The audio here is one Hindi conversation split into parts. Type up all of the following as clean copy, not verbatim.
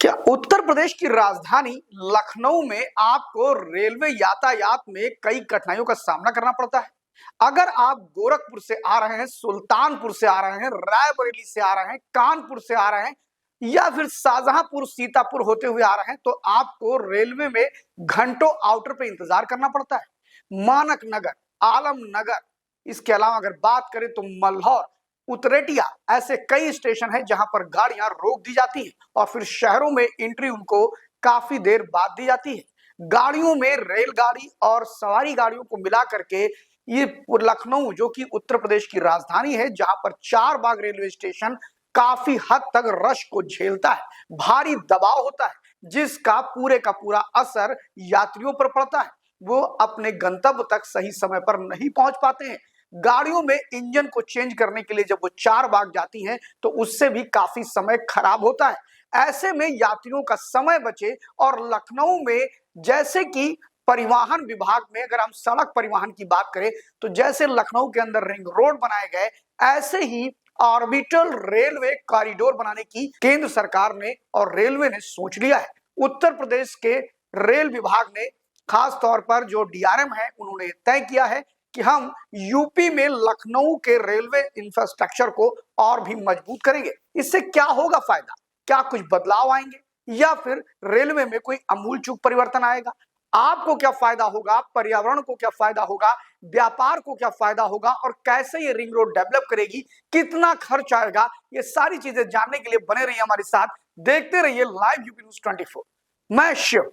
क्या उत्तर प्रदेश की राजधानी लखनऊ में आपको रेलवे यातायात में कई कठिनाइयों का सामना करना पड़ता है? अगर आप गोरखपुर से आ रहे हैं, सुल्तानपुर से आ रहे हैं, रायबरेली से आ रहे हैं, कानपुर से आ रहे हैं या फिर शाहजहांपुर, सीतापुर होते हुए आ रहे हैं, तो आपको रेलवे में घंटों आउटर पे इंतजार करना पड़ता है। मानक नगर, आलम नगर, इसके अलावा अगर बात करें तो मल्हौर, उतरेटिया, ऐसे कई स्टेशन हैं जहां पर गाड़ियां रोक दी जाती हैं और फिर शहरों में एंट्री उनको काफी देर बाद दी जाती है। गाड़ियों में रेलगाड़ी और सवारी गाड़ियों को मिला करके ये लखनऊ, जो कि उत्तर प्रदेश की राजधानी है, जहां पर चार बाग रेलवे स्टेशन काफी हद तक रश को झेलता है, भारी दबाव होता है, जिसका पूरे का पूरा असर यात्रियों पर पड़ता है। वो अपने गंतव्य तक सही समय पर नहीं पहुंच पाते हैं। गाड़ियों में इंजन को चेंज करने के लिए जब वो चार बाग जाती हैं तो उससे भी काफी समय खराब होता है। ऐसे में यात्रियों का समय बचे और लखनऊ में, जैसे कि परिवहन विभाग में अगर हम सड़क परिवहन की बात करें तो जैसे लखनऊ के अंदर रिंग रोड बनाए गए, ऐसे ही ऑर्बिटल रेलवे कॉरिडोर बनाने की केंद्र सरकार ने और रेलवे ने सोच लिया है। उत्तर प्रदेश के रेल विभाग ने, खास तौर पर जो डीआरएम है, उन्होंने तय किया है कि हम यूपी में लखनऊ के रेलवे इंफ्रास्ट्रक्चर को और भी मजबूत करेंगे। इससे क्या होगा फायदा? क्या कुछ बदलाव आएंगे या फिर रेलवे में कोई आमूलचूल परिवर्तन आएगा? आपको क्या फायदा होगा? पर्यावरण को क्या फायदा होगा? व्यापार को क्या फायदा होगा? और कैसे ये रिंग रोड डेवलप करेगी? कितना खर्च आएगा? ये सारी चीजें जानने के लिए बने रहिए हमारे साथ, देखते रहिए लाइव यूपी न्यूज 24। मैं शिव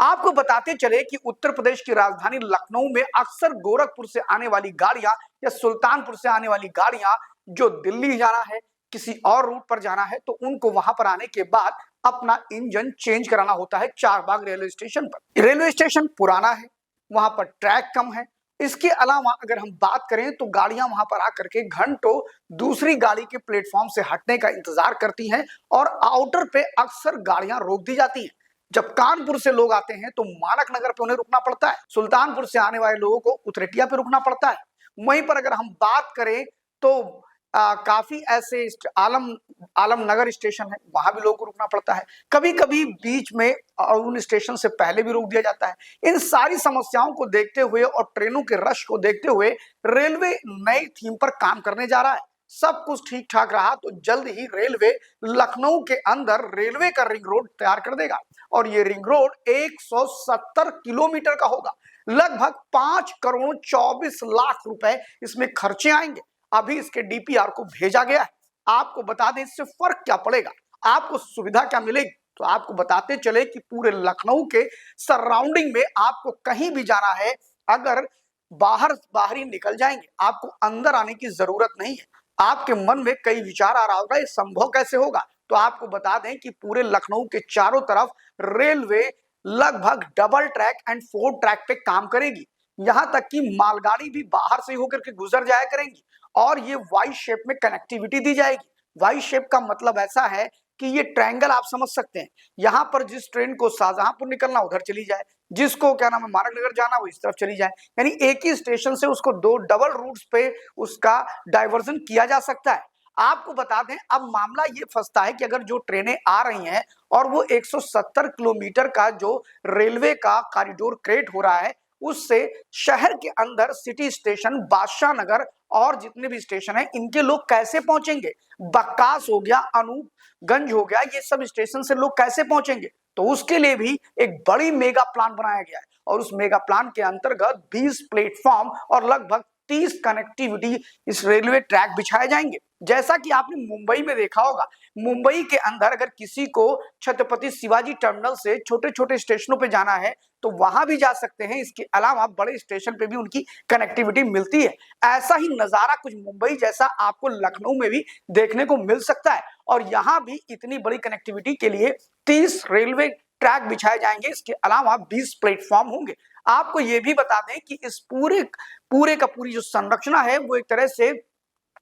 आपको बताते चले कि उत्तर प्रदेश की राजधानी लखनऊ में अक्सर गोरखपुर से आने वाली गाड़ियां या सुल्तानपुर से आने वाली गाड़ियां जो दिल्ली जाना है, किसी और रूट पर जाना है, तो उनको वहां पर आने के बाद अपना इंजन चेंज कराना होता है चारबाग रेलवे स्टेशन पर। रेलवे स्टेशन पुराना है, वहां पर ट्रैक कम है। इसके अलावा अगर हम बात करें तो गाड़ियां वहां पर आकर के घंटों दूसरी गाड़ी के प्लेटफॉर्म से हटने का इंतजार करती हैं और आउटर पे अक्सर गाड़ियां रोक दी जाती हैं। जब कानपुर से लोग आते हैं तो मानक नगर पे उन्हें रुकना पड़ता है, सुल्तानपुर से आने वाले लोगों को उतरेटिया पे रुकना पड़ता है। वहीं पर अगर हम बात करें तो काफी ऐसे आलम नगर स्टेशन है, वहां भी लोगों को रुकना पड़ता है। कभी कभी बीच में उन स्टेशन से पहले भी रोक दिया जाता है। इन सारी समस्याओं को देखते हुए और ट्रेनों के रश को देखते हुए रेलवे नई थीम पर काम करने जा रहा है। सब कुछ ठीक ठाक रहा तो जल्द ही रेलवे लखनऊ के अंदर रेलवे का रिंग रोड तैयार कर देगा और ये रिंग रोड 170 किलोमीटर का होगा। लगभग 5 करोड़ 24 लाख रुपए इसमें खर्चे आएंगे। अभी इसके डीपीआर को भेजा गया है। आपको बता दें इससे फर्क क्या पड़ेगा, आपको सुविधा क्या मिलेगी, तो आपको बताते चले कि पूरे लखनऊ के सराउंडिंग में आपको कहीं भी जाना है, अगर बाहर ही निकल जाएंगे, आपको अंदर आने की जरूरत नहीं है। आपके मन में कई विचार आ रहा होगा, ये संभव कैसे होगा? तो आपको बता दें कि पूरे लखनऊ के चारों तरफ रेलवे लगभग डबल ट्रैक एंड 4 ट्रैक पे काम करेगी। यहां तक कि मालगाड़ी भी बाहर से होकर के गुजर जाया करेंगी और ये वाई शेप में कनेक्टिविटी दी जाएगी। वाई शेप का मतलब ऐसा है कि ये ट्रायंगल आप समझ सकते हैं। यहां पर जिस ट्रेन को शाहजहांपुर निकलना उधर चली जाए, जिसको क्या नाम है मानक नगर जाना वो इस तरफ चली जाए, यानी एक ही स्टेशन से उसको 2 डबल रूट्स पे उसका डाइवर्जन किया जा सकता है। आपको बता दें अब मामला ये फंसता है कि अगर जो ट्रेनें आ रही हैं और वो 170 किलोमीटर का जो रेलवे का कॉरिडोर क्रिएट हो रहा है, उससे शहर के अंदर सिटी स्टेशन, बादशाह नगर और जितने भी स्टेशन हैं, इनके लोग कैसे पहुंचेंगे? बक्कास हो गया, अनूपगंज हो गया, ये सब स्टेशन से लोग कैसे पहुंचेंगे? तो उसके लिए भी एक बड़ी मेगा प्लान बनाया गया है और उस मेगा प्लान के अंतर्गत 20 प्लेटफॉर्म और लगभग 30 कनेक्टिविटी इस रेलवे ट्रैक बिछाए जाएंगे। जैसा कि आपने मुंबई में देखा होगा, मुंबई के अंदर अगर किसी को छत्रपति शिवाजी टर्मिनल से छोटे छोटे स्टेशनों पे जाना है तो वहां भी जा सकते हैं। इसके अलावा बड़े स्टेशन पे भी उनकी कनेक्टिविटी मिलती है। ऐसा ही नजारा कुछ मुंबई जैसा आपको लखनऊ में भी देखने को मिल सकता है और यहाँ भी इतनी बड़ी कनेक्टिविटी के लिए 30 रेलवे ट्रैक बिछाए जाएंगे। इसके अलावा 20 प्लेटफॉर्म होंगे। आपको ये भी बता दें कि इस पूरे का पूरी जो संरचना है वो एक तरह से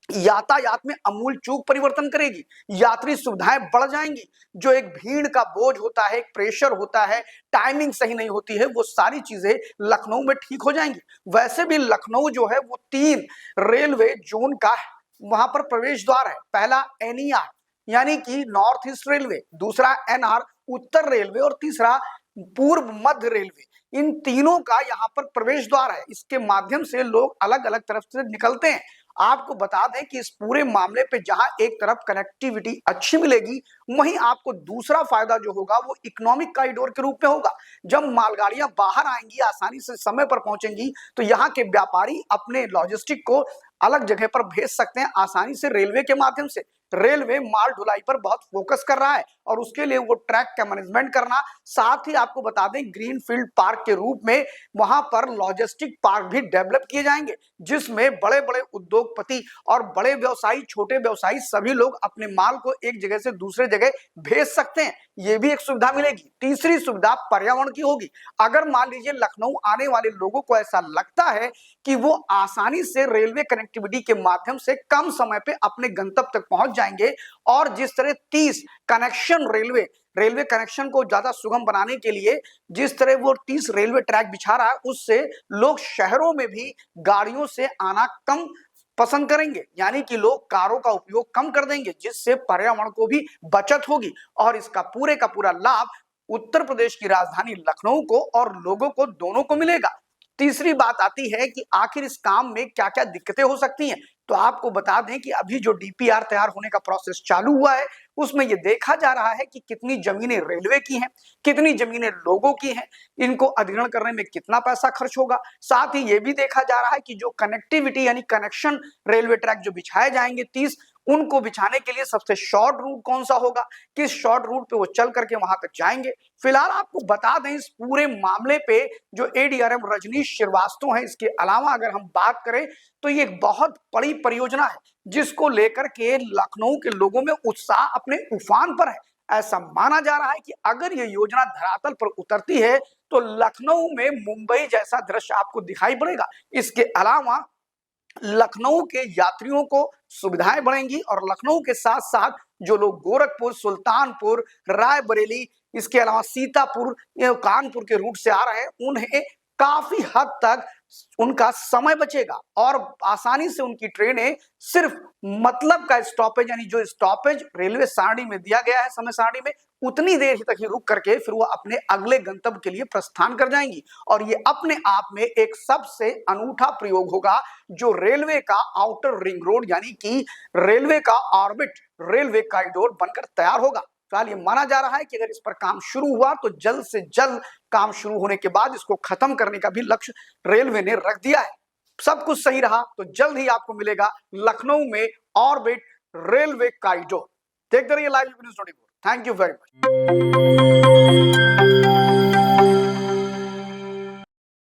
यातायात में अमूल चूक परिवर्तन करेगी। यात्री सुविधाएं बढ़ जाएंगी। जो एक भीड़ का बोझ होता है, एक प्रेशर होता है, टाइमिंग सही नहीं होती है, वो सारी चीजें लखनऊ में ठीक हो जाएंगी। वैसे भी लखनऊ जो है वो 3 रेलवे जोन का वहां पर प्रवेश द्वार है। पहला एनईआर यानी कि नॉर्थ ईस्ट रेलवे, दूसरा एनआर उत्तर रेलवे और तीसरा पूर्व मध्य रेलवे। इन तीनों का यहाँ पर प्रवेश द्वार है, इसके माध्यम से लोग अलग अलग तरफ से निकलते हैं। आपको बता दें कि इस पूरे मामले पे जहां एक तरफ कनेक्टिविटी अच्छी मिलेगी, वहीं आपको दूसरा फायदा जो होगा वो इकोनॉमिक कॉरिडोर के रूप में होगा। जब मालगाड़ियां बाहर आएंगी, आसानी से समय पर पहुंचेंगी, तो यहाँ के व्यापारी अपने लॉजिस्टिक को अलग जगह पर भेज सकते हैं आसानी से रेलवे के माध्यम से। रेलवे माल ढुलाई पर बहुत फोकस कर रहा है और उसके लिए वो ट्रैक का मैनेजमेंट करना, साथ ही आपको बता दें ग्रीन फील्ड पार्क के रूप में वहां पर लॉजिस्टिक पार्क भी डेवलप किए जाएंगे, जिसमें बड़े बड़े उद्योगपति और बड़े व्यवसायी, छोटे व्यवसायी सभी लोग अपने माल को एक जगह से दूसरे जगह भेज सकते हैं। ये भी एक सुविधा मिलेगी। तीसरी सुविधा पर्यावरण की होगी। अगर मान लीजिए लखनऊ आने वाले लोगों को ऐसा लगता है कि वो आसानी से रेलवे कनेक्टिविटी के माध्यम से कम समय पे अपने गंतव्य तक पहुंच जाएंगे, और जिस तरह 30 कनेक्शन रेलवे कनेक्शन को ज्यादा सुगम बनाने के लिए जिस तरह वो 30 रेलवे ट्रैक बिछा रहा है, उससे लोग शहरों में भी गाड़ियों से आना कम पसंद करेंगे, यानी कि लोग कारों का उपयोग कम कर देंगे, जिससे पर्यावरण को भी बचत होगी और इसका पूरे का पूरा लाभ उत्तर प्रदेश की राजधानी लखनऊ को और लोगों को दोनों को मिलेगा। तीसरी बात आती है कि आखिर इस काम में क्या क्या दिक्कतें हो सकती हैं। तो आपको बता दें कि अभी जो डीपीआर तैयार होने का प्रोसेस चालू हुआ है, उसमें यह देखा जा रहा है कि कितनी जमीनें रेलवे की हैं, कितनी जमीनें लोगों की हैं, इनको अधिग्रहण करने में कितना पैसा खर्च होगा। साथ ही यह भी देखा जा रहा है कि जो कनेक्टिविटी यानी कनेक्शन रेलवे ट्रैक जो बिछाए जाएंगे 30, उनको बिछाने के लिए सबसे शॉर्ट रूट कौन सा होगा, किस शॉर्ट रूट पे वो चल करके वहां तक जाएंगे। फिलहाल आपको बता दें इस पूरे मामले पे जो एडीआरएम रजनीश श्रीवास्तव है, इसके अलावा अगर हम बात करें तो ये एक बहुत बड़ी परियोजना है, जिसको लेकर के लखनऊ के लोगों में उत्साह अपने उफान पर है। ऐसा माना जा रहा है कि अगर ये योजना धरातल पर उतरती है तो लखनऊ में मुंबई जैसा दृश्य आपको दिखाई पड़ेगा। इसके अलावा लखनऊ के यात्रियों को सुविधाएं बढ़ेंगी और लखनऊ के साथ साथ जो लोग गोरखपुर, सुल्तानपुर, रायबरेली, इसके अलावा सीतापुर, कानपुर के रूट से आ रहे हैं, उन्हें काफी हद तक उनका समय बचेगा और आसानी से उनकी ट्रेनें सिर्फ मतलब का स्टॉपेज, यानी जो स्टॉपेज रेलवे सारणी में दिया गया है, समय सारणी में, उतनी देर तक ही रुक करके फिर वो अपने अगले गंतव्य के लिए प्रस्थान कर जाएंगी। और ये अपने आप में एक सबसे अनूठा प्रयोग होगा जो रेलवे का आउटर रिंग रोड यानी कि रेलवे का ऑर्बिट रेलवे कॉरिडोर बनकर तैयार होगा। फिलहाल ये माना जा रहा है कि अगर इस पर काम शुरू हुआ तो जल्द से जल्द काम शुरू होने के बाद इसको खत्म करने का भी लक्ष्य रेलवे ने रख दिया है। सब कुछ सही रहा तो जल्द ही आपको मिलेगा लखनऊ में ऑर्बिट रेलवे कॉरिडोर। देखते रहिए live news 24। Thank you very much.